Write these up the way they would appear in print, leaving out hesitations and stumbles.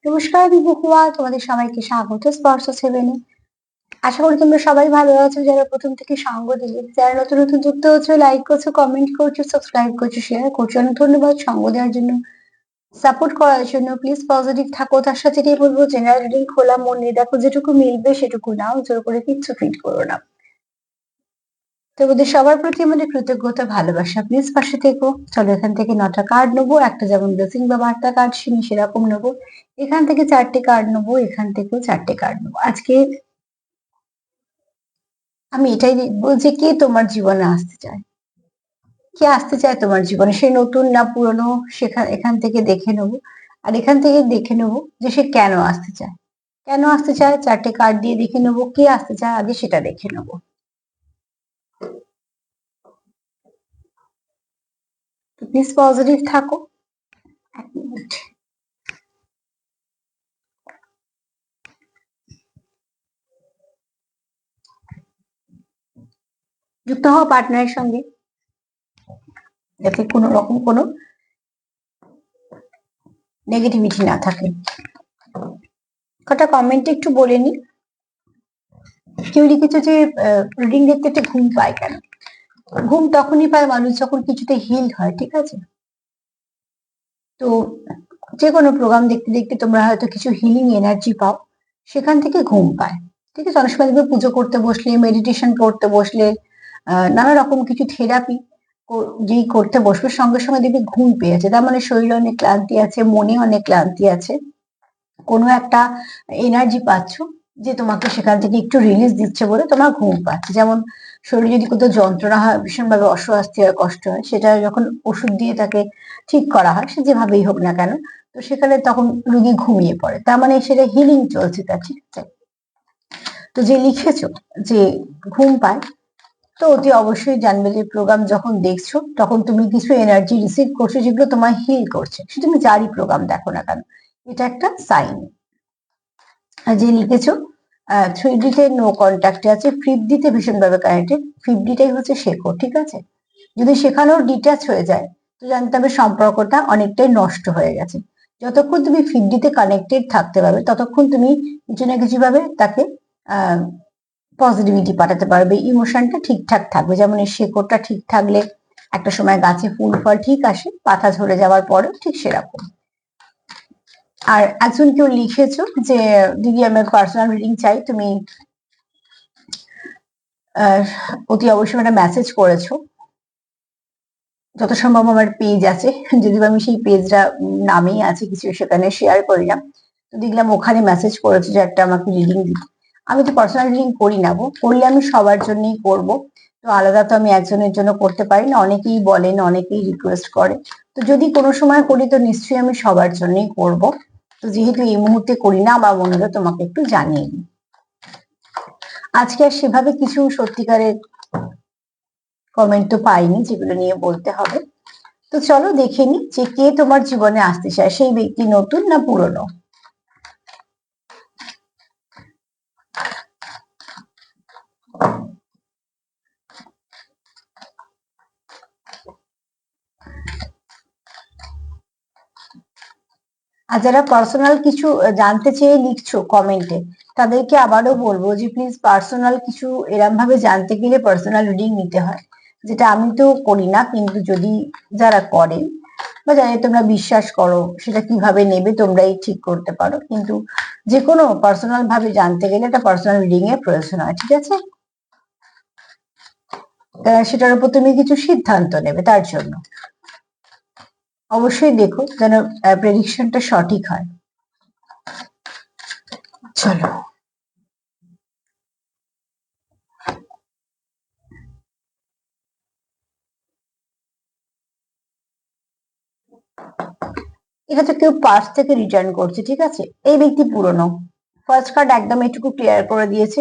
নমস্কার আমি বহুয়া, তোমাদের সবাইকে স্বাগত স্পর্শ সেভেনে। আশা করি তোমরা সবাই ভালো আছো। যারা প্রথম থেকে সঙ্গ দিলে, যারা নতুন নতুন যুক্ত হচ্ছে, লাইক করছো, কমেন্ট করছো, সাবস্ক্রাইব করছো, শেয়ার করছো, অনেক ধন্যবাদ সঙ্গ দেওয়ার জন্য, সাপোর্ট করার জন্য। প্লিজ পজিটিভ থাকো। তার সাথে এটাই বলবো, জেনারেল রিডিং খোলা মন নিয়ে দেখো, যেটুকু মিলবে সেটুকু নাও, জোর করে কিচ্ছু ফিল করো না। তোমাদের সবার প্রতি আমাদের কৃতজ্ঞতা, ভালোবাসা। প্লিজ পাশে থেকো। চলো এখান থেকে 9টা কার্ড নেবো, একটা যেমন ব্লেসিং বা বার্তা কার্ড সেরকম নেবো। এখান থেকে 4টে কার্ড নেবো, এখান থেকেও 4টে কার্ড নেবো। আজকে আমি এটাই দেখবো যে কে তোমার জীবনে আসতে চায়, কে আসতে চায় তোমার জীবনে, সে নতুন না পুরনো, এখান থেকে দেখে নেবো। আর এখান থেকে দেখে নেবো যে সে কেন আসতে চায়, কেন আসতে চায় 4টে কার্ড দিয়ে দেখে নেবো। কে আসতে চায় আগে সেটা দেখে নেবো। প্লিজ পজিটিভ থাকো। 1 মিনিট। যুক্ত হওয়া পার্টনারের সঙ্গে, যাতে কোনো রকম কোনো নেগেটিভিটি না থাকে। কটা কমেন্টে একটু বলে নি। কেউ লিখেছে যে রিডিং দেখতে একটা ঘুম পায় কেন? ঘুম তখনই পায় মানুষ যখন কিছুতে হিল হয়, ঠিক আছে? তো যে কোনো প্রোগ্রাম দেখতে দেখতে তোমরা হয়তো কিছু হিলিং এনার্জি পাও, সেখান থেকে ঘুম পায়, ঠিক আছে? অনেক সময় দেখবে পুজো করতে বসলে, মেডিটেশন করতে বসলে, নানা রকম কিছু থেরাপি যেই করতে বসবে, সঙ্গে সঙ্গে দেখবে ঘুম পেয়েছে। তার মানে শরীরে অনেক ক্লান্তি আছে, মনে অনেক ক্লান্তি আছে, কোনো একটা এনার্জি পাচ্ছ যে তোমাকে সেখান থেকে একটু রিলিজ দিচ্ছে বলে তোমার ঘুম পাচ্ছে। যেমন শরীরে যদি কোথাও যন্ত্রণা হয়, ভীষণভাবে অস্বস্তি হয়, কষ্ট হয়, সেটা যখন ওষুধ দিয়ে তাকে ঠিক করা হয়, সে যেভাবেই হোক না কেন, তো সেখানে তখন রুগী ঘুমিয়ে পড়ে, তার মানে সেটা হিলিং চলছে তার, ঠিক আছে? তো যে লিখেছো যে ঘুম পায়, তো অতি অবশ্যই জানবে যে প্রোগ্রাম যখন দেখছো তখন তুমি কিছু এনার্জি রিসিভ করছো যেগুলো তোমায় হিল করছে, সে তুমি যারই প্রোগ্রাম দেখো না কেন, এটা একটা সাইন। যে লিখেছো 3D তে নো কন্ট্যাক্টে আছে, 5D তে ভীষণভাবে কানেক্টেড। 5D টাই হচ্ছে শেখো, ঠিক আছে? যদি সেখানেও ডিট্যাচ হয়ে যায়, তো জানতে হবে সম্পর্কটা অনেকটাই নষ্ট হয়ে গেছে। যতক্ষণ তুমি 5D তে কানেক্টেড থাকতে পারবে, ততক্ষণ তুমি কিছু না কিছু ভাবে তাকে পজিটিভিটি পাঠাতে পারবে, ইমোশনটা ঠিকঠাক থাকবে। যেমন এই শেকড়টা ঠিক থাকলে একটা সময় গাছে ফুল ফল ঠিক আসে, পাতা ঝরে যাওয়ার পরেও ঠিক সেরকম। আর একজন কেউ লিখেছো যে দিদি আমার পার্সোনাল রিডিং চাই, তুমি অতি অবশ্যই একটা মেসেজ করেছো। যত সম্ভব আমার পেজ আছে, যদিও আমি সেই পেজটা নামেই আছে কিছু, সেখানে শেয়ার করি না, তো দেখলাম ওখানে মেসেজ করেছো যে একটা আমাকে রিডিং দিতে। আমি তো পার্সোনাল রিডিং করি না গো, করলে আমি সবার জন্যই করব, তো আলাদা তো আমি একজনের জন্য করতে পারি না। অনেকেই বলেন, অনেকেই রিকোয়েস্ট করে, তো যদি কোনো সময় করি তো নিশ্চয়ই আমি সবার জন্যই করব। তো যেহেতু এই মুহূর্তে করি না, আমার মনে হলো তোমাকে একটু জানিয়ে দিই। আজকে আর সেভাবে কিছু সত্যিকারের কমেন্ট তো পাইনি যেগুলো নিয়ে বলতে হবে। তো চলো দেখে নি যে কে তোমার জীবনে আসতে চায়, সেই ব্যক্তি নতুন না পুরনো। আর যারা পার্সোনাল কিছু জানতে চেয়ে লিখছো কমেন্টে, তাদেরকে আবারও বলবো যে প্লিজ পার্সোনাল কিছু এরম ভাবে জানতে গেলে পার্সোনাল রিডিং নিতে হয়, যেটা আমি তো করি না, কিন্তু যদি যারা করেন বা যারা তোমরা বিশ্বাস করো, সেটা কিভাবে নেবে তোমরাই ঠিক করতে পারো। কিন্তু যে কোনো পার্সোনাল ভাবে জানতে গেলে একটা পার্সোনাল রিডিং এর প্রয়োজন হয়, ঠিক আছে? সেটার উপর তুমি কিছু সিদ্ধান্ত নেবে, তার জন্য অবশ্যই দেখো যেন প্রেডিকশনটা সঠিক হয়। চলো, এটা তো কেউ পাস্ট থেকে রিটার্ন করছে, ঠিক আছে? এই ব্যক্তি পুরনো। ফার্স্ট কার্ড একদম এটুকু ক্লিয়ার করে দিয়েছে,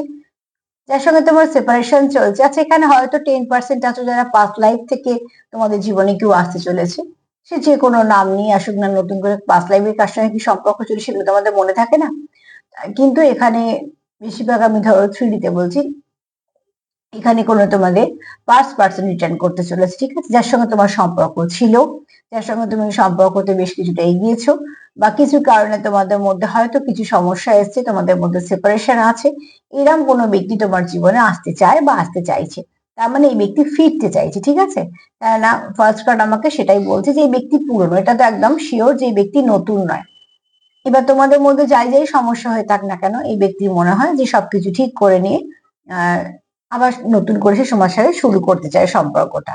যার সঙ্গে তোমার সেপারেশন চলছে। আচ্ছা, এখানে হয়তো 10% আছো যারা পাস্ট লাইফ থেকে তোমাদের জীবনে কেউ আসতে চলেছে। সে যে কোনো নাম নিয়ে আসুক না, নতুন করে পাস্ট লাইফের কার সঙ্গে কি সম্পর্ক ছিল সেগুলো তোমাদের মনে থাকে না। কিন্তু এখানে বেশিরভাগ আমি ধরো 3D তে বলছি, এখানে কোনো তোমাদের পাস্ট পার্সন রিটার্ন করতে চলেছে, ঠিক আছে? যার সঙ্গে তোমার সম্পর্ক ছিল, যার সঙ্গে তুমি সম্পর্কতে বেশ কিছুটা এগিয়েছো, বা কিছু কারণে তোমাদের মধ্যে হয়তো কিছু সমস্যা এসছে, তোমাদের মধ্যে সেপারেশন আছে, এরকম কোনো ব্যক্তি তোমার জীবনে আসতে চায় বা আসতে চাইছে। তার মানে এই ব্যক্তি ফিরতে চাইছে, ঠিক আছে? না, ফার্স্ট কার্ড আমাকে সেটাই বলছে যে এই ব্যক্তি পুরনো, এটা তো একদম শিওর যে এই ব্যক্তি নতুন নয়। এবার তোমাদের মধ্যে যাই যাই সমস্যা হয়ে থাক না কেন, এই ব্যক্তির মনে হয় যে সবকিছু ঠিক করে নিয়ে আহ আবার নতুন করে সে তোমার সাথে শুরু করতে চায় সম্পর্কটা।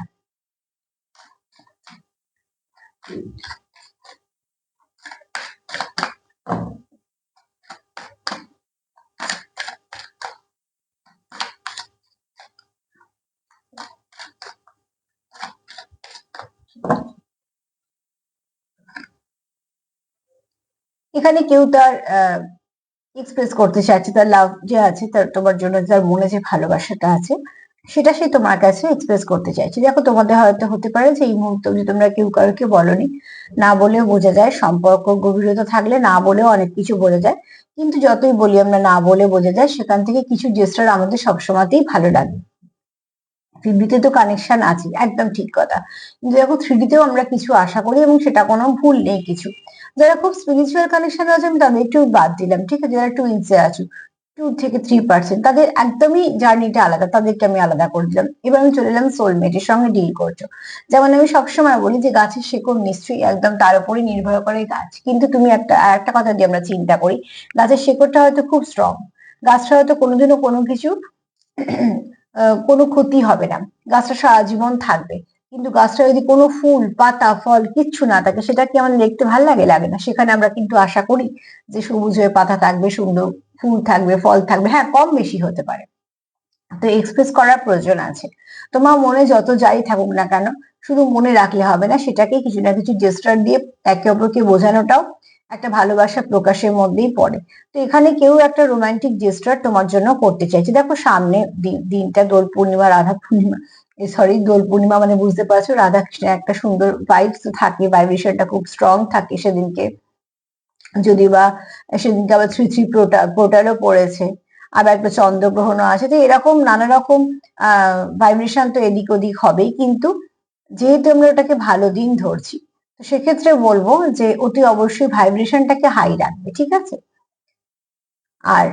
এখানে কেউ তার এক্সপ্রেস করতে চাইছে, তার লাভ যে আছে, তার তোমার জন্য তার মনে যে ভালোবাসাটা আছে সেটা সে তোমার কাছে এক্সপ্রেস করতে চাইছে। দেখো তোমাদের হয়তো হতে পারে যে এই মুহূর্তে যে তোমরা কেউ কাউকে বলনি, না বলেও বোঝা যায়, সম্পর্ক গভীরতা থাকলে না বলেও অনেক কিছু বোঝা যায়। কিন্তু যতই বলি আমরা না বলে বোঝা যায়, সেখান থেকে কিছু জেস্টার আমাদের সবসময়তেই ভালো লাগে। থ্রিডিতে তো কানেকশন আছে, একদম ঠিক কথা। কিন্তু দেখো থ্রিডিতেও আমরা কিছু আশা করি এবং সেটা কোনো ভুল নেই কিছু। যারা খুব স্পিরিচুয়াল কানেকশন আছে আমি তাদের একটু বাদ দিলাম, ঠিক আছে? যারা টুইন্সে আছো 2 থেকে 3%, তাদের একদমই জার্নিটা আলাদা, তাদেরকে আমি আলাদা করে দিলাম। এবার আমি চলে এলাম সোলমেটের সঙ্গে ডিল করছো। যেমন আমি সবসময় বলি যে গাছের শেকড় নিশ্চয়ই একদম তার উপরে নির্ভর করে গাছ, কিন্তু তুমি একটা কথা দিয়ে আমরা চিন্তা করি, গাছের শেকড়টা হয়তো খুব স্ট্রং, গাছটা হয়তো কোনোদিনও কোনো কিছু কোনো ক্ষতি হবে না, গাছটা সারা জীবন থাকবে। কিন্তু গাছটা যদি কোনো ফুল পাতা ফল কিচ্ছু না থাকে, সেটা কি আমাদের দেখতে ভালো লাগে? লাগে না। সেখানে আমরা কিন্তু আশা করি যে সবুজ হয়ে পাতা থাকবে, সুন্দর ফুল থাকবে, ফল থাকবে, হ্যাঁ কম বেশি হতে পারে। তো এক্সপ্রেস করার প্রয়োজন আছে। তোমার মনে যত যাই থাকুক না কেন, শুধু মনে রাখলে হবে না, সেটাকে কিছু না কিছু জেস্টার দিয়ে একে অপরকে বোঝানোটাও একটা ভালোবাসা প্রকাশের মধ্যেই পড়ে। তো এখানে কেউ একটা রোমান্টিক জেস্টার তোমার জন্য করতে চাইছে। দেখো সামনে দিনটা দোল পূর্ণিমা, রাধা পূর্ণিমা, সরি দোল পূর্ণিমা, মানে বুঝতে পারছো, রাধা কৃষ্ণের একটা সুন্দর ভাইবস থাকে, ভাইব্রেশনটা খুব স্ট্রং থাকে সেদিনকে। যদি বা সেদিনকে আবার থ্রি থ্রি পোর্টালও পড়েছে, আবার একটা চন্দ্রগ্রহণও আছে, তো এরকম নানা রকম ভাইব্রেশন তো এদিক ওদিক হবেই। কিন্তু যেহেতু আমরা ওটাকে ভালো দিন ধরছি, তো সেক্ষেত্রে বলবো যে অতি অবশ্যই ভাইব্রেশনটাকে হাই রাখবে, ঠিক আছে? আর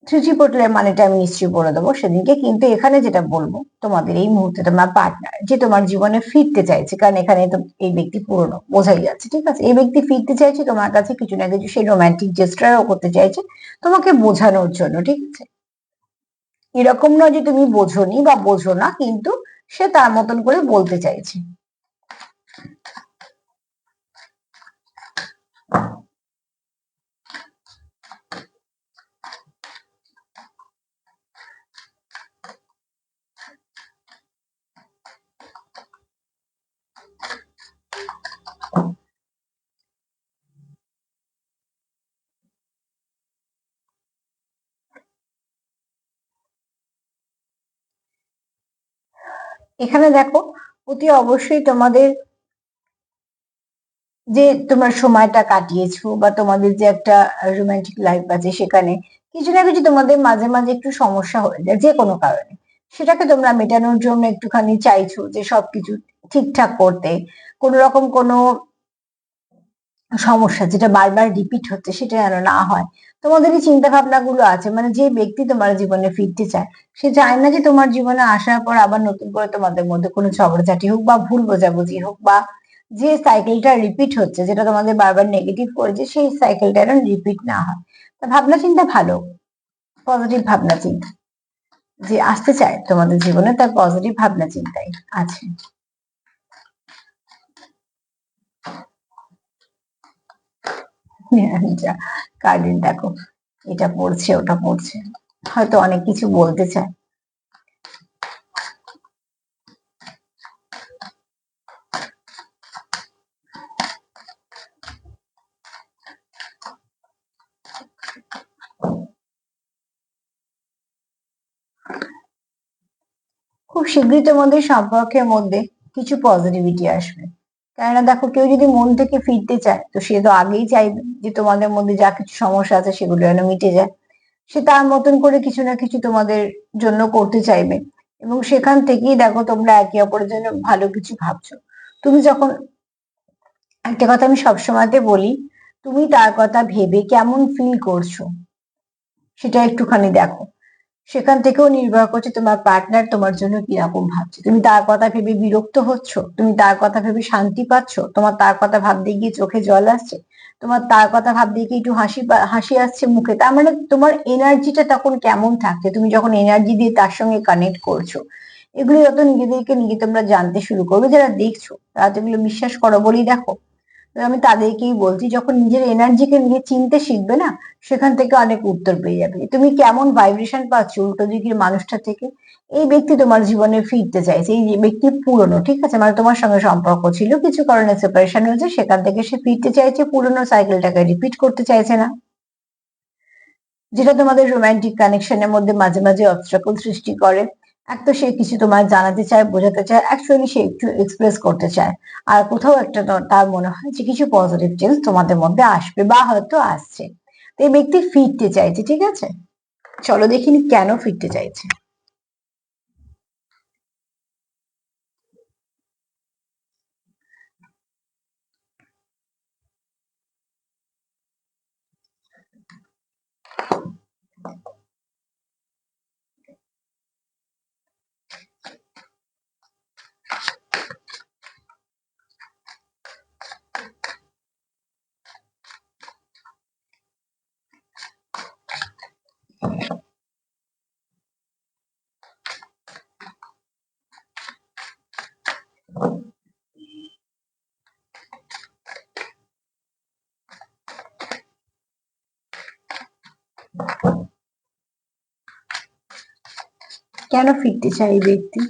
থ্রিজি পোর্টালের মানেটা আমি নিশ্চয়ই বলে দেবো সেদিনকে। কিন্তু এখানে যেটা বলবো, তোমাদের এই মুহূর্তে তোমার পার্টনার যে তোমার জীবনে ফিরতে চাইছে, কারণ এখানে তো এই ব্যক্তি পুরনো বোঝাই যাচ্ছে, ঠিক আছে? এই ব্যক্তি ফিরতে চাইছে তোমার কাছে, কিছু না কিছু সেই রোমান্টিক জেস্টারও করতে চাইছে তোমাকে বোঝানোর জন্য, ঠিক আছে? এরকম নয় যে তুমি বোঝোনি বা বোঝো না, কিন্তু সে তার মতন করে বলতে চাইছে। এখানে দেখো অতি অবশ্যই তোমাদের যে তোমার সময়টা কাটিয়েছো বা তোমাদের যে একটা রোমান্টিক লাইফ আছে, সেখানে কিছু না কিছু তোমাদের মাঝে মাঝে একটু সমস্যা হয়ে যায় যে কোনো কারণে, সেটাকে তোমরা মেটানোর জন্য একটুখানি চাইছো যে সবকিছু ঠিকঠাক করতে। কোনো রকম কোনো সমস্যা যেটা বারবার রিপিট হচ্ছে সেটা যেন না হয়, তোমাদের এই চিন্তা ভাবনা গুলো আছে। মানে যে ব্যক্তি তোমার জীবনে ফিরতে চায়, সে চায় না যে তোমার জীবনে আসার পর আবার নতুন করে তোমাদের মধ্যে কোনো ঝগড়াঝাটি হোক বা ভুল বোঝাবুঝি হোক, বা যে সাইকেলটা রিপিট হচ্ছে, যেটা তোমাদের বারবার নেগেটিভ করেছে, সেই সাইকেলটা যেন রিপিট না হয়। তা ভাবনা চিন্তা ভালো, পজিটিভ ভাবনা চিন্তা যে আসতে চায় তোমাদের জীবনে, তার পজিটিভ ভাবনা চিন্তাই আছে। কার্ডেন দেখো, এটা পড়ছে ওটা পড়ছে, হয়তো অনেক কিছু বলতে চায়। খুব শীঘ্রই তোমাদের সম্পর্কের মধ্যে কিছু পজিটিভিটি আসবে। কেননা দেখো, কেউ যদি মন থেকে ফিরতে চায়, তো সে তো আগেই চাইবে যে তোমাদের মধ্যে যা কিছু সমস্যা আছে সেগুলো যেন মিটে যায়। সে তার মতন করে কিছু না কিছু তোমাদের জন্য করতে চাইবে, এবং সেখান থেকেই দেখো তোমরা একে অপরের জন্য ভালো কিছু ভাবছো। তুমি যখন একটা কথা আমি সবসময়তে বলি, তুমি তার কথা ভেবে কেমন ফিল করছো সেটা একটুখানি দেখো। সেখান থেকেও নির্ভর করছে তোমার পার্টনার তোমার জন্য কিরকম ভাবছে। তুমি তার কথা ভেবে বিরক্ত হচ্ছ, তুমি তার কথা ভেবে শান্তি পাচ্ছ, তোমার তার কথা ভাবতে গিয়ে চোখে জল আসছে, তোমার তার কথা ভাবতে গিয়ে একটু হাসি আসছে মুখে, তার মানে তোমার এনার্জিটা তখন কেমন থাকছে তুমি যখন এনার্জি দিয়ে তার সঙ্গে কানেক্ট করছো। এগুলো যত নিজেদেরকে নিজে তোমরা জানতে শুরু করবে, যারা দেখছো তারা তো এগুলো বিশ্বাস করো বলেই দেখো। তো আমি তাদেরকেই বলছি, যখন নিজের এনার্জিকে নিজে চিনতে শিখবে না, সেখান থেকে অনেক উত্তর পেয়ে যাবে। তুমি কেমন ভাইব্রেশন পাচ্ছ উল্টো দিকের মানুষটা থেকে। এই ব্যক্তি তোমার জীবনে ফিরতে চাইছে, এই যে ব্যক্তি পুরনো, ঠিক আছে, মানে তোমার সঙ্গে সম্পর্ক ছিল, কিছু কারণে সেপারেশন হয়েছে, সেখান থেকে সে ফিরতে চাইছে, পুরনো সাইকেলটাকে রিপিট করতে চাইছে না, যেটা তোমাদের রোমান্টিক কানেকশনের মধ্যে মাঝে মাঝে অবস্ট্রাকল সৃষ্টি করে। এক তো সে কিছু তোমার জানাতে চায়, বোঝাতে চায়, অ্যাকচুয়ালি সে একটু এক্সপ্রেস করতে চায়, আর কোথাও একটা তার মনে হয় যে কিছু পজিটিভ চেঞ্জ তোমাদের মধ্যে আসবে বা হয়তো আসছে। তো এই ব্যক্তি ফিরতে চাইছে, ঠিক আছে। চলো দেখিনি কেন ফিরতে চাইছে। কেন ফিরতে চায় এই ব্যক্তি?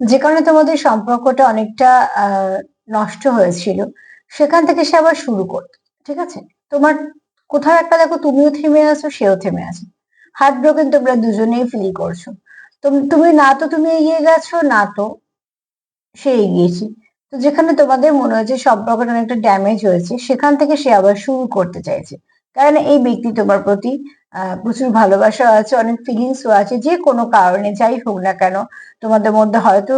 যে কারণে তোমাদের সম্পর্কটা অনেকটা নষ্ট হয়েছিল, সেখান থেকে সে আবার শুরু করতো, ঠিক আছে। তোমার কোথাও একটা দেখো, তুমিও থেমে আছো, সেও থেমে আছে, হার্ট ব্রোকেন তোমরা দুজনেই ফিল করছো। তুমি না তো তুমি এগিয়ে গেছো, না তো সে এগিয়েছে। তো যেখানে তোমাদের মনে হয়েছে সম্পর্কটা অনেকটা ড্যামেজ হয়েছে, সেখান থেকে সে আবার শুরু করতে চাইছে। কারণ এই ব্যক্তি তোমার প্রতি প্রচুর ভালোবাসা আছে, অনেক ফিলিংসও আছে, যে কোনো কারণে যাই হোক না কেন তোমাদের মধ্যে হয়তো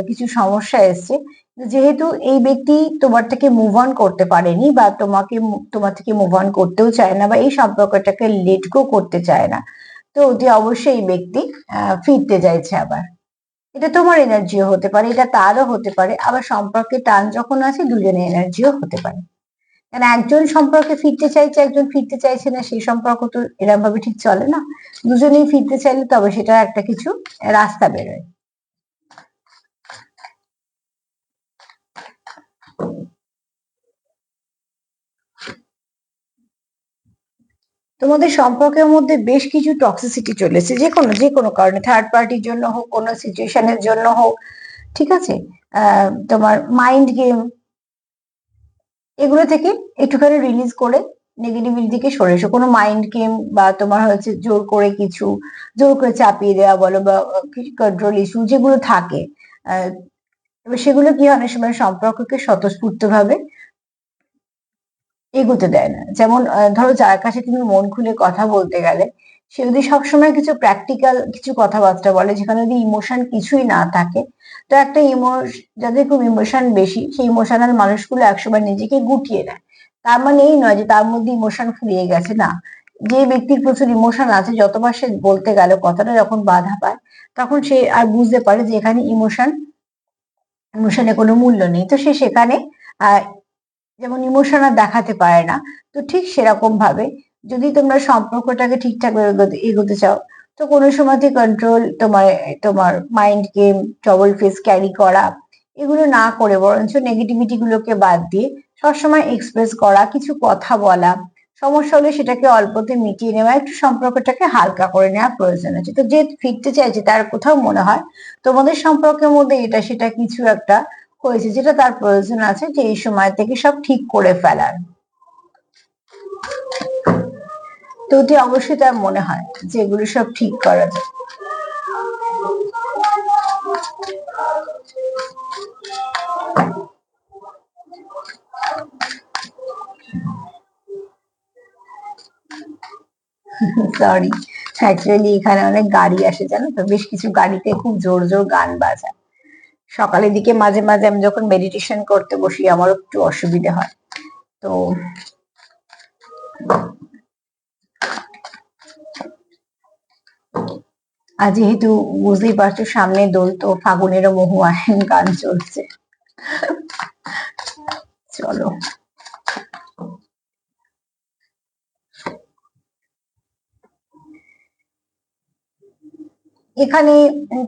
কিছু সমস্যা এসছে। যেহেতু এই ব্যক্তি তোমার থেকে মুভ অন করতে পারেনি, বা তোমার থেকে মুভ অন করতেও চায় না, বা এই সম্পর্কটাকে লেট গো করতে চায় না, তো অতি অবশ্যই এই ব্যক্তি ফিরতে চাইছে আবার। এটা তোমার এনার্জিও হতে পারে, এটা তারও হতে পারে, আবার সম্পর্কে টান যখন আছে দুজনের এনার্জিও হতে পারে। কারণ একজন সম্পর্কে ফিরতে চাইছে, একজন ফিরতে চাইছে না, সেই সম্পর্ক তো এরকম ভাবে ঠিক চলে না। দুজনেই ফিরতে চাইলে তবে সেটা একটা কিছু রাস্তা বেরোয়। তোমাদের সম্পর্কের মধ্যে বেশ কিছু টক্সিসিটি চলেছে, যে কোনো কারণে, থার্ড পার্টির জন্য হোক, কোনো সিচুয়েশনের জন্য হোক, ঠিক আছে। তোমার মাইন্ড গেম, এগুলো থেকে একটুখানি রিলিজ করে নেগেটিভিটি থেকে সরে এসো। কোনো মাইন্ড গেম বা তোমার হচ্ছে জোর করে চাপিয়ে দেওয়া বলো, বা কিছু কন্ট্রোল ইস্যু যেগুলো থাকে, এবার সেগুলো কি হয়, অনেক সময় সম্পর্ককে স্বতঃস্ফূর্ত ভাবে এগোতে দেয় না। যেমন ধরো যার কাছে তুমি মন খুলে কথা বলতে গেলে, সে যদি সবসময় কিছু প্র্যাকটিক্যাল কিছু কথাবার্তা বলে, যেখানে যদি ইমোশন কিছুই না থাকে, তো একটা যাদের খুব ইমোশন বেশি, সেই ইমোশনাল মানুষগুলো একসময় নিজেকে গুটিয়ে নেয়। তার মানে এই নয় যে তার মধ্যে ইমোশন ফুরিয়ে গেছে, না। যে ব্যক্তির প্রচুর ইমোশন আছে, যতবার সে বলতে গেল কথাটা যখন বাধা পায়, তখন সে আর বুঝতে পারে যে এখানে ইমোশনে কোনো মূল্য নেই, তো সে সেখানে আহ যেমন ইমোশন আর দেখাতে পারে না। তো ঠিক সেরকম ভাবে যদি তোমরা সম্পর্কটাকে ঠিকঠাক ভাবে এগোতে চাও, তো কোনো সময়তে কন্ট্রোল, তোমার mind game, trouble face carry করা, এগুলো না করে বরঞ্চ নেগেটিভিটি গুলোকে বাদ দিয়ে সবসময় এক্সপ্রেস করা, কিছু কথা বলা, সমস্যা হলে সেটাকে অল্পতে মিটিয়ে নেওয়া, একটু সম্পর্কটাকে হালকা করে নেওয়া প্রয়োজন আছে। তো যে ফিরতে চাইছে তার কোথাও মনে হয় তোমাদের সম্পর্কের মধ্যে এটা সেটা কিছু একটা হয়েছে, যেটা তার প্রয়োজন আছে যে এই সময় থেকে সব ঠিক করে ফেলার। তো অতি অবশ্যই তার মনে হয় যে এগুলো সব ঠিক করা যায়। সরি, অ্যাকচুয়ালি এখানে অনেক গাড়ি আসে জানো তো, বেশ কিছু গাড়িতে খুব জোর জোর গান বাজায়। সকালের দিকে মাঝে মাঝে আমি যখন মেডিটেশন করতে বসি আমারও একটু অসুবিধা হয়। তো আর যেহেতু বুঝতেই পারছো সামনে দোল, তো ফাগুনেরও মহুয়ায়ন গান চলছে। চলো, এখানে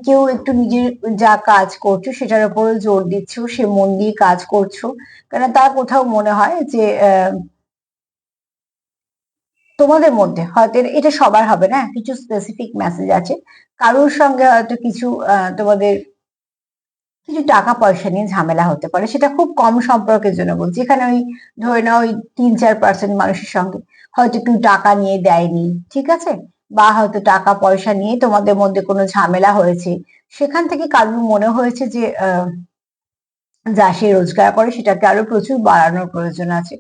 কেউ একটু নিজের যা কাজ করছো সেটার উপর জোর দিচ্ছ, সে মন দিয়ে কাজ করছো, কারণ তার কোথাও মনে হয় যে তোমাদের মধ্যে হয়তো এটা সবার হবে না, কিছু স্পেসিফিক মেসেজ আছে। কারোর সঙ্গে হয়তো কিছু তোমাদের কিছু টাকা পয়সা নিয়ে ঝামেলা হতে পারে, সেটা খুব কম সম্পর্কের জন্য বলছি। এখানে ওই ধরে নাও ওই 3-4% মানুষের সঙ্গে হয়তো একটু টাকা নিয়ে দেয়নি, ঠিক আছে, বা হয়তো টাকা পয়সা নিয়ে তোমাদের মধ্যে কোনো ঝামেলা হয়েছে, সেখান থেকে কারোর মনে হয়েছে যে যা সে রোজগার করে সেটাকে আরো প্রচুর বাড়ানোর প্রয়োজন আছে।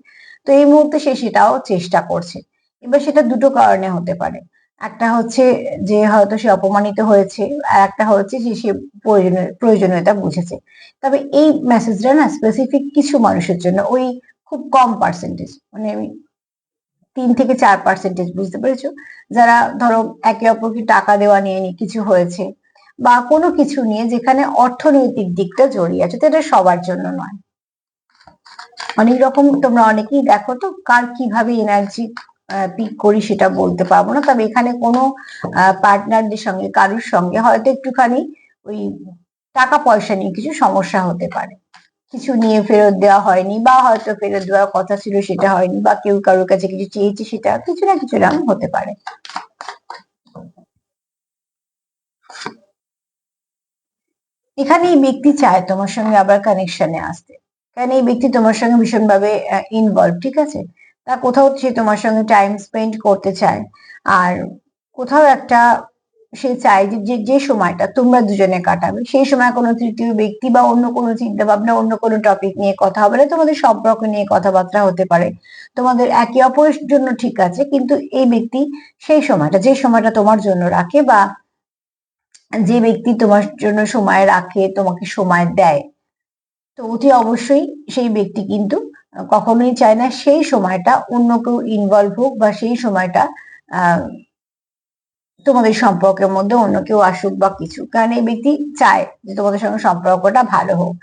তো এই মুহূর্তে সে সেটাও চেষ্টা করছে। এবার সেটা দুটো কারণে হতে পারে, একটা হচ্ছে যে হয়তো সে অপমানিত হয়েছে, আর একটা হচ্ছে যে সে প্রয়োজনীয়তা বুঝেছে। তবে এই মেসেজটা না স্পেসিফিক কিছু মানুষের জন্য, ওই খুব কম পার্সেন্টেজ, মানে আমি 3-4% বুঝতে পেরেছো, যারা ধরো একে অপরকে টাকা দেওয়া নিয়ে কিছু হয়েছে বা কোনো কিছু নিয়ে যেখানে অর্থনৈতিক দিকটা জড়িয়ে আছে, তো এটা সবার জন্য নয়। অনেক রকম তোমরা অনেকেই দেখো, তো কার কিভাবে এনার্জি পিক করি সেটা বলতে পারবো না, তবে এখানে কোনো পার্টনারদের সঙ্গে কারোর সঙ্গে হয়তো একটুখানি ওই টাকা পয়সা নিয়ে কিছু সমস্যা হতে পারে, কিছু নিয়ে ফেরত দেওয়া হয়নি, বা হয়তো ফেরত দেওয়ার কথা ছিল সেটা হয়নি, বা কেউ কারোর কাছে কিছু চেয়েছে, সেটা কিছু না কিছু নাম হতে পারে। এখানে এই ব্যক্তি চায় তোমার সঙ্গে আবার কানেকশনে আসতে, কারণ এই ব্যক্তি তোমার সঙ্গে ভীষণভাবে ইনভলভ, ঠিক আছে, তা কোথাও সে তোমার সঙ্গে টাইম স্পেন্ড করতে চায়। আর কোথাও একটা সে চায় যে যে যে সময়টা তোমরা দুজনে কাটাবে সেই সময় কোনো তৃতীয় ব্যক্তি বা অন্য কোনো চিন্তা ভাবনা, অন্য কোনো টপিক নিয়ে কথা হবে না, তোমাদের সম্পর্ক নিয়ে কথাবার্তা হতে পারে, তোমাদের একে অপরের জন্য ঠিক আছে, কিন্তু এই ব্যক্তি সেই সময়টা, যে সময়টা তোমার জন্য রাখে, বা যে ব্যক্তি তোমার জন্য সময় রাখে, তোমাকে সময় দেয়, তো অতি অবশ্যই সেই ব্যক্তি কিন্তু কখনোই চায় না সেই সময়টা অন্য কেউ ইনভলভ হোক, বা সেই সময়টা আহ তোমাদের সম্পর্কের মধ্যে অন্য কেউ আসুক বা কিছু, কারণ এই ব্যক্তি চায় যে তোমাদের সঙ্গে সম্পর্কটা ভালো হোক।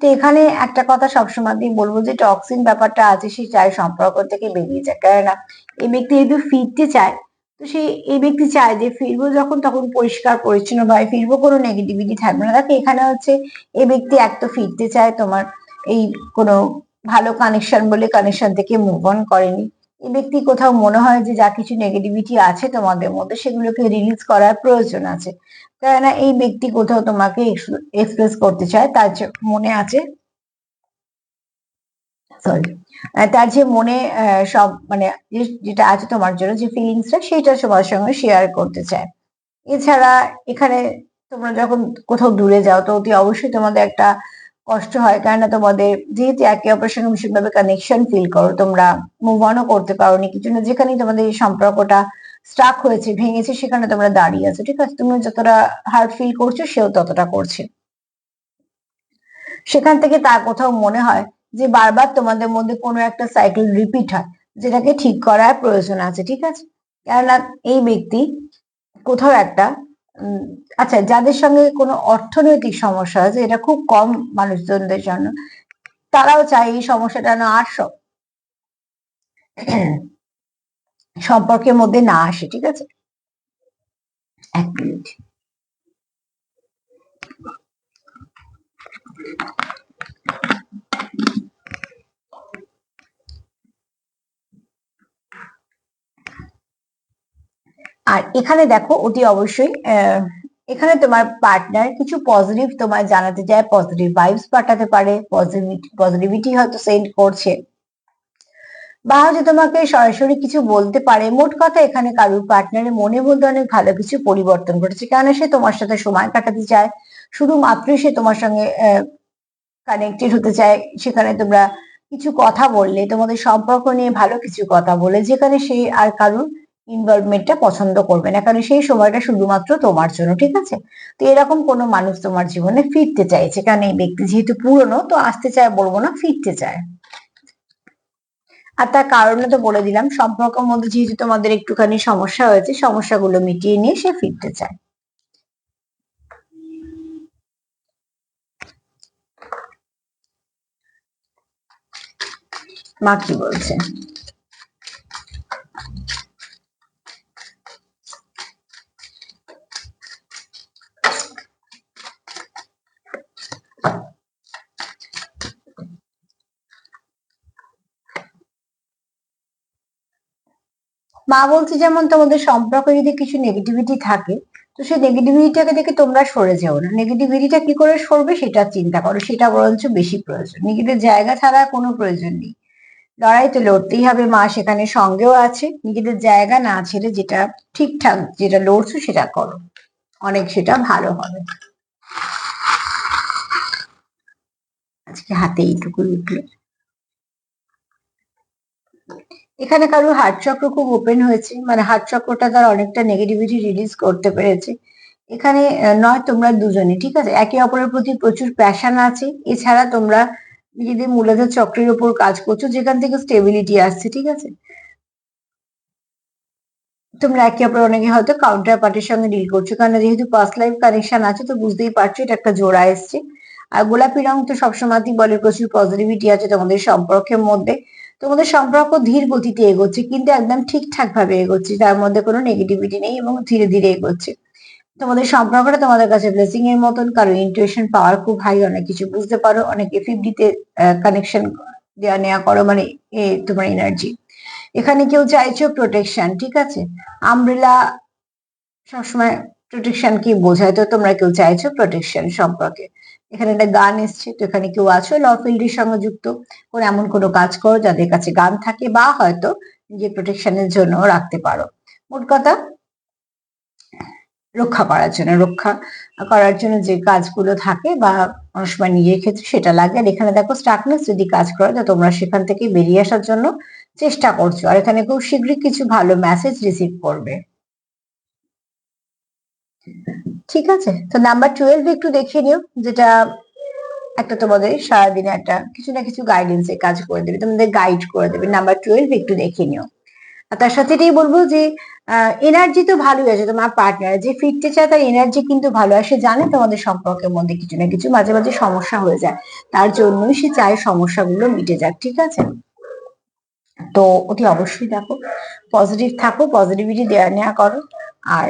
তো এখানে একটা কথা সবসময় বলবো, যে টক্সিন ব্যাপারটা আছে, সে চায় সম্পর্ক থেকে বেরিয়ে যায়, কেননা এই ব্যক্তি যেহেতু ফিরতে চায়, তো সে এই ব্যক্তি চায় যে ফিরবো যখন তখন পরিষ্কার পরিচ্ছন্ন ভাবে ফিরবো, কোনো নেগেটিভিটি থাকবে না। দেখো এখানে হচ্ছে এই ব্যক্তি এক তো ফিরতে চায়, তোমার এই কোনো ভালো কানেকশন বলে কানেকশন থেকে মুভ অন করেনি, এই ব্যক্তি কোথাও মনে হয় যে যা কিছু নেগেটিভিটি আছে তোমাদের মধ্যে সেগুলোকে রিলিজ করার প্রয়োজন আছে, কেননা এই ব্যক্তি কোথাও তোমাকে এক্সপ্রেস করতে চায়, তার মনে আছে, সরি, তার যে মনে সব মানে যেটা আছে তোমার জন্য, যে ফিলিংসটা সেটা সবার সঙ্গে শেয়ার করতে চায়। এছাড়া এখানে তোমরা যখন কোথাও দূরে যাও, তো অতি অবশ্যই তোমাদের একটা কষ্ট হয়, কেননা তোমাদের যেহেতু একে অপরের সঙ্গে ভীষণভাবে কানেকশন ফিল করো, তোমরা মুভ অনও করতে পারোনি কিছু না, যেখানে তোমাদের এই সম্পর্কটা স্টাক হয়েছে, ভেঙেছে, সেখানে তোমরা দাঁড়িয়ে আছো, ঠিক আছে, তুমি যতটা হার্ট ফিল করছো সেও ততটা করছে। সেখান থেকে তার কোথাও মনে হয় যে বারবার তোমাদের মধ্যে কোনো একটা সাইকেল রিপিট হয়, যেটাকে ঠিক করার প্রয়োজন আছে, ঠিক আছে, কেননা এই ব্যক্তি কোথাও একটা উম, আচ্ছা, যাদের সঙ্গে কোনো অর্থনৈতিক সমস্যা আছে, এটা খুব কম মানুষজনদের জন্য, তারাও চায় এই সমস্যাটা না আর সম্পর্কের মধ্যে না আসে, ঠিক আছে, 1 মিনিট। আর এখানে দেখো অতি অবশ্যই এখানে তোমার পার্টনার কিছু পজিটিভ তোমায় জানাতে চায়, পজিটিভ ভাইবস পাঠাতে পারে, পজিটিভিটি হয়তো সেন্ড করছে, বা হয়তো তোমাকে সরাসরি কিছু বলতে পারে। মোট কথা এখানে কারুর পার্টনারের মনে বলতে অনেক ভালো কিছু পরিবর্তন ঘটেছে, কেননা সে তোমার সাথে সময় কাটাতে চায়, শুধুমাত্রই সে তোমার সঙ্গে কানেক্টেড হতে চায়, সেখানে তোমরা কিছু কথা বললে, তোমাদের সম্পর্ক নিয়ে ভালো কিছু কথা বলে, যেখানে সে আর কারুর ইনভলভমেন্টটা পছন্দ করবে না, কারণ সেই সময়টা শুধুমাত্র তোমার জন্য, ঠিক আছে? তো এরকম কোনো মানুষ তোমার জীবনে ফিরতে চাইছে, কারণ এই ব্যক্তি যেহেতু পুরনো, তো আসতে চায় বলবো না, ফিরতে চায়। আর তার কারণে তো বলে দিলাম, সম্পর্কের মধ্যে যেহেতু তোমাদের একটুখানি সমস্যা হয়েছে, সমস্যাগুলো মিটিয়ে নিয়ে সে ফিরতে চায়। মা কি বলছে? মা বলছে যেমন তোমাদের সম্পর্কে যদি কিছু নেগেটিভিটি থাকে, তো সেই নেগেটিভিটিটাকে দেখে তোমরা সরে যেও না। নেগেটিভিটিটা কি করে সরবে সেটা চিন্তা করো, সেটা বরঞ্চ বেশি প্রয়োজন। নিজেদের জায়গা ছাড়া কোনো প্রয়োজন নেই। লড়াই তো লড়তেই হবে, মা সেখানে সঙ্গেও আছে। নিজেদের জায়গা না ছেড়ে যেটা ঠিকঠাক, যেটা লড়ছো সেটা করো, অনেক সেটা ভালো হবে। আজকে হাতে এইটুকু উঠলো। এখানে কারো হার্ট চক্র খুব ওপেন হয়েছে, মানে হার্ট চক্রটা তার অনেকটা নেগেটিভিটি রিলিজ করতে পেরেছে। এখানে নয় তোমরা দুজনে, ঠিক আছে, একে অপরের প্রতি প্রচুর প্যাশন আছে। এছাড়া তোমরা নিজেদের মূলাধার চক্রের উপর কাজ করছো, যেখান থেকে স্টেবিলিটি আসছে, ঠিক আছে। তোমরা একে অপরের, অনেকে হয়তো কাউন্টার পার্টির সঙ্গে ডিল করছো, কারণ যেহেতু পাস্ট লাইফ কানেকশন আছে, তো বুঝতেই পারছো এটা একটা জোড়া এসছে। আর গোলাপি রং তো সবসময়ই বলে প্রচুর পজিটিভিটি আছে তোমাদের সম্পর্কের মধ্যে। তোমাদের সম্পর্ক ধীর গতিতে এগোচ্ছে, কিন্তু একদম ঠিকঠাক ভাবে এগোচ্ছে, তার মধ্যে কোনো নেগেটিভিটি নেই এবং ধীরে ধীরে এগোচ্ছে। তোমাদের সম্পর্কটা তোমাদের কাছে ব্লেসিং এর মতন, কারো ইন্টুইশন পাওয়ার খুব হাই, অনেক কিছু বুঝতে পারো, অনেকে 50-তে কানেকশন দেওয়া নেওয়া করো, মানে তোমার এনার্জি। এখানে কেউ চাইছো প্রোটেকশন, ঠিক আছে। আমব্রেলা সবসময় প্রোটেকশন কি বোঝায়, তো তোমরা কেউ চাইছো প্রোটেকশন সম্পর্কে। এখানে একটা গান এসছে, তো এখানে কেউ আছো ল ফিল্ডের সঙ্গে যুক্ত, কোন এমন কোনো কাজ করো যাদের কাছে গান থাকে, বা হয়তো নিজের প্রোটেকশনের জন্য রাখতে পারো। মোট কথা, রক্ষা করার জন্য, রক্ষা করার জন্য যে কাজগুলো থাকে, বা অনেক সময় নিজের ক্ষেত্রে সেটা লাগে। আর এখানে দেখো স্টাকনেস যদি কাজ করে, তো তোমরা সেখান থেকে বেরিয়ে আসার জন্য চেষ্টা করছো, আর এখানে খুব শীঘ্রই কিছু ভালো মেসেজ রিসিভ করবে, ঠিক আছে। তো নাম্বার 12 একটু দেখে নিও, যেটা একটা তোমাদের সারাদিনে একটা কিছু না কিছু গাইডেন্স এ কাজ করে দেবে, তোমাদের গাইড করে দেবে। নাম্বার 12 একটু দেখে নিও। আর তার সাথে এটাই বলবো যে এনার্জি তো ভালোই আছে, তোমার পার্টনার যে ফিরতে চায় তার এনার্জি কিন্তু ভালো আসে, জানে তোমাদের সম্পর্কের মধ্যে কিছু না কিছু মাঝে মাঝে সমস্যা হয়ে যায়, তার জন্যই সে চায় সমস্যাগুলো মিটে যাক, ঠিক আছে। তো অতি অবশ্যই দেখো, পজিটিভ থাকো, পজিটিভিটি দেওয়া নেওয়া করো, আর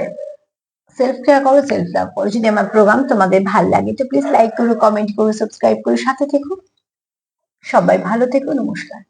সেলফ কেয়ার করো, সেলফ লাভ করো। যদি আমার প্রোগ্রাম তোমাদের ভালো লাগে, তো প্লিজ লাইক করো, কমেন্ট করো, সাবস্ক্রাইব করো, সাথে থেকো। সবাই ভালো থেকো, নমস্কার।